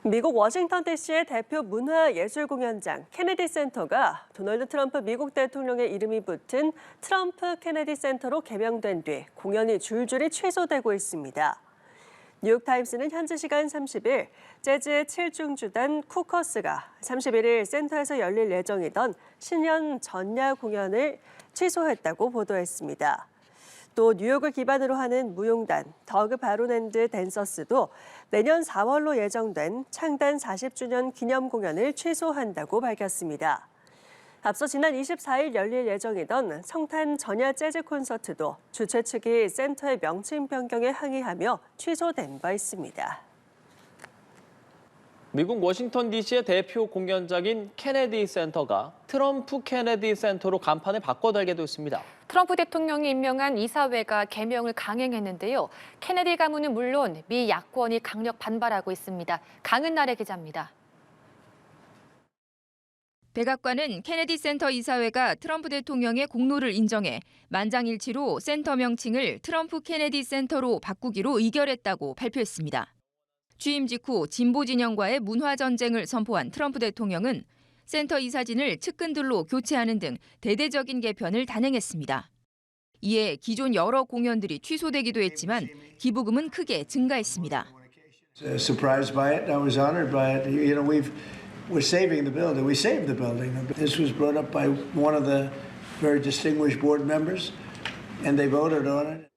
미국 워싱턴 DC의 대표 문화예술공연장 케네디 센터가 도널드 트럼프 미국 대통령의 이름이 붙은 트럼프 케네디 센터로 개명된 뒤 공연이 줄줄이 취소되고 있습니다. 뉴욕타임스는 현지 시간 30일 재즈의 7중주단 쿠커스가 31일 센터에서 열릴 예정이던 신년 전야 공연을 취소했다고 보도했습니다. 또 뉴욕을 기반으로 하는 무용단 더그 바론앤드 댄서스도 내년 4월로 예정된 창단 40주년 기념 공연을 취소한다고 밝혔습니다. 앞서 지난 24일 열릴 예정이던 성탄 전야 재즈 콘서트도 주최 측이 센터의 명칭 변경에 항의하며 취소된 바 있습니다. 미국 워싱턴 DC의 대표 공연장인 케네디 센터가 트럼프 케네디 센터로 간판을 바꿔달게 됐습니다. 트럼프 대통령이 임명한 이사회가 개명을 강행했는데요. 케네디 가문은 물론 미 야권이 강력 반발하고 있습니다. 강은나래 기자입니다. 백악관은 케네디 센터 이사회가 트럼프 대통령의 공로를 인정해 만장일치로 센터 명칭을 트럼프 케네디 센터로 바꾸기로 의결했다고 발표했습니다. 취임 직후 진보 진영과의 문화 전쟁을 선포한 트럼프 대통령은 센터 이사진을 측근들로 교체하는 등 대대적인 개편을 단행했습니다. 이에 기존 여러 공연들이 취소되기도 했지만 기부금은 크게 증가했습니다. Surprised by it, I was honored by it. You know, we're saving the building. We saved the building. This was brought up by one of the very distinguished board members, and they voted on it.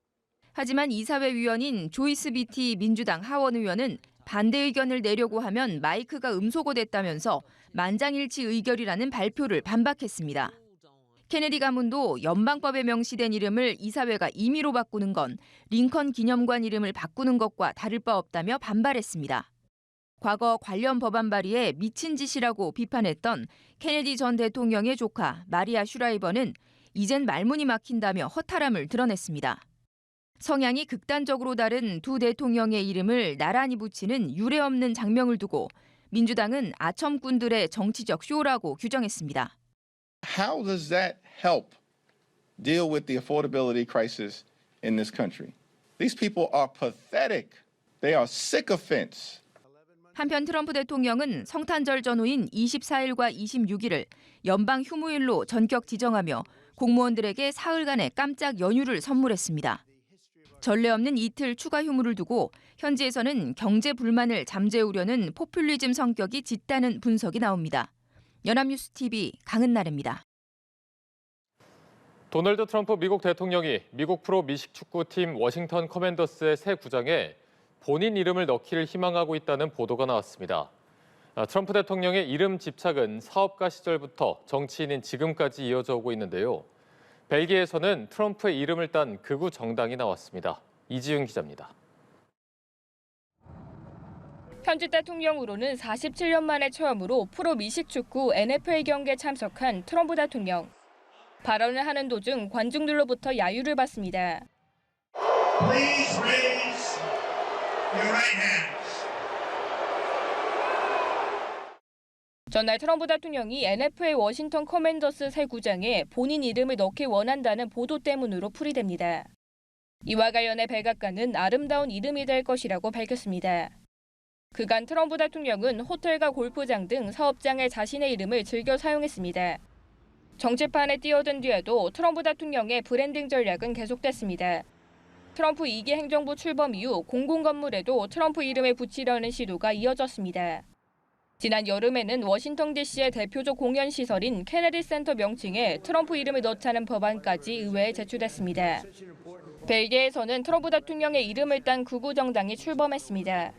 하지만 이사회 위원인 조이스 비티 민주당 하원 의원은 반대 의견을 내려고 하면 마이크가 음소거됐다면서 만장일치 의결이라는 발표를 반박했습니다. 케네디 가문도 연방법에 명시된 이름을 이사회가 임의로 바꾸는 건 링컨 기념관 이름을 바꾸는 것과 다를 바 없다며 반발했습니다. 과거 관련 법안 발의에 미친 짓이라고 비판했던 케네디 전 대통령의 조카 마리아 슈라이버는 이젠 말문이 막힌다며 허탈함을 드러냈습니다. 성향이 극단적으로 다른 두 대통령의 이름을 나란히 붙이는 유례없는 장면을 두고 민주당은 아첨꾼들의 정치적 쇼라고 규정했습니다. How does that help deal with the affordability crisis in this country? These people are pathetic. They are sycophants. 한편 트럼프 대통령은 성탄절 전후인 24일과 26일을 연방 휴무일로 전격 지정하며 공무원들에게 사흘간의 깜짝 연휴를 선물했습니다. 전례 없는 이틀 추가 휴무를 두고 현지에서는 경제 불만을 잠재우려는 포퓰리즘 성격이 짙다는 분석이 나옵니다. 연합뉴스TV 강은나래입니다. 도널드 트럼프 미국 대통령이 미국 프로 미식축구팀 워싱턴 커맨더스의 새 구장에 본인 이름을 넣기를 희망하고 있다는 보도가 나왔습니다. 트럼프 대통령의 이름 집착은 사업가 시절부터 정치인인 지금까지 이어져 오고 있는데요. 벨기에에서는 트럼프의 이름을 딴 극우 정당이 나왔습니다. 이지윤 기자입니다. 현직 대통령으로는 47년 만에 처음으로 프로 미식축구 NFL 경기에 참석한 트럼프 대통령. 발언을 하는 도중 관중들로부터 야유를 받습니다. Please raise your right hands. 전날 트럼프 대통령이 NFL 워싱턴 커맨더스 새 구장에 본인 이름을 넣기 원한다는 보도 때문으로 풀이됩니다. 이와 관련해 백악관은 아름다운 이름이 될 것이라고 밝혔습니다. 그간 트럼프 대통령은 호텔과 골프장 등 사업장에 자신의 이름을 즐겨 사용했습니다. 정치판에 뛰어든 뒤에도 트럼프 대통령의 브랜딩 전략은 계속됐습니다. 트럼프 2기 행정부 출범 이후 공공건물에도 트럼프 이름을 붙이려는 시도가 이어졌습니다. 지난 여름에는 워싱턴 DC의 대표적 공연 시설인 케네디 센터 명칭에 트럼프 이름을 넣자는 법안까지 의회에 제출됐습니다. 벨기에에서는 트럼프 대통령의 이름을 딴 극우 정당이 출범했습니다.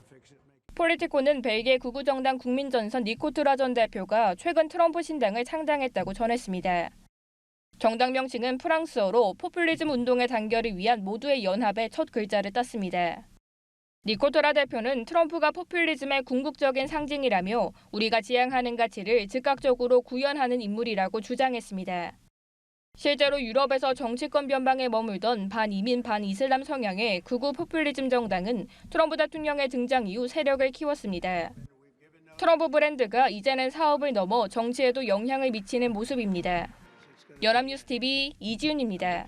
폴리티코는 벨기에 극우 정당 국민전선 니코트라 전 대표가 최근 트럼프 신당을 창당했다고 전했습니다. 정당 명칭은 프랑스어로 포퓰리즘 운동의 단결을 위한 모두의 연합의 첫 글자를 땄습니다. 니코트라 대표는 트럼프가 포퓰리즘의 궁극적인 상징이라며 우리가 지향하는 가치를 즉각적으로 구현하는 인물이라고 주장했습니다. 실제로 유럽에서 정치권 변방에 머물던 반이민 반이슬람 성향의 극우 포퓰리즘 정당은 트럼프 대통령의 등장 이후 세력을 키웠습니다. 트럼프 브랜드가 이제는 사업을 넘어 정치에도 영향을 미치는 모습입니다. 연합뉴스TV 이지윤입니다.